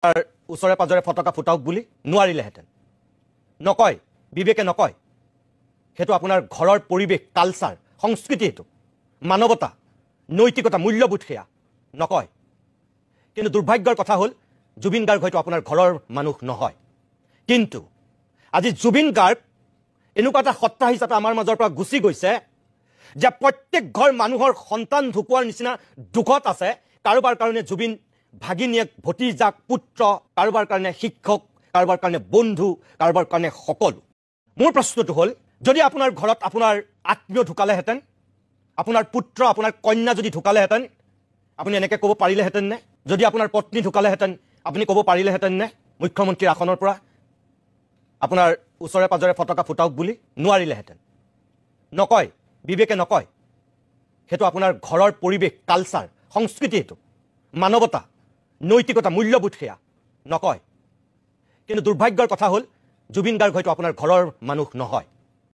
ওচৰে পাজৰে ফটকা ফুটাওক বুলি নোৱাৰিলেহেঁতেন নকয় বিবেকে নকয় সেইটো আপোনাৰ ঘৰৰ পৰিৱেশ কালচাৰ সংস্কৃতি সেইটো মানৱতা নৈতিকতা মূল্যবোধ সেয়া নকয় কিন্তু দুৰ্ভাগ্যৰ কথা হ'ল জুবিন গাৰ্গ হয়তো আপোনাৰ ঘৰৰ মানুহ নহয় কিন্তু আজি জুবিন গাৰ্গ এনেকুৱা এটা সত্তা হিচাপে আমাৰ মাজৰ পৰা গুচি গৈছে যে প্ৰত্যেক ঘৰ মানুহৰ সন্তান ঢুকুৱাৰ নিচিনা দুখত আছে কাৰোবাৰ কাৰণে জুবিন ভাগিনীয়েক ভতিজাক পুত্ৰ কাৰোবাৰ কাৰণে শিক্ষক কাৰোবাৰ কাৰণে বন্ধু কাৰোবাৰ কাৰণে সকলো মোৰ প্ৰশ্নটো হ'ল যদি আপোনাৰ ঘৰত আপোনাৰ আত্মীয় ঢুকালেহেঁতেন আপোনাৰ পুত্ৰ আপোনাৰ কন্যা যদি ঢুকালেহেঁতেন আপুনি এনেকৈ ক'ব পাৰিলেহেঁতেন নে যদি আপোনাৰ পত্নী ঢুকালেহেঁতেন আপুনি ক'ব পাৰিলেহেঁতেন নে মুখ্যমন্ত্ৰীৰ আসনৰ পৰা আপোনাৰ ওচৰে পাজৰে ফটকা ফুটাওক বুলি নোৱাৰিলেহেঁতেন নকয় বিবেকে নকয় সেইটো আপোনাৰ ঘৰৰ পৰিৱেশ কালচাৰ সংস্কৃতি সেইটো মানৱতা নৈতিকতা মূল্যবোধ সেয়া নকয় কিন্তু দুৰ্ভাগ্যৰ কথা হ'ল জুবিন গাৰ্গ হয়তো আপোনাৰ ঘৰৰ মানুহ নহয়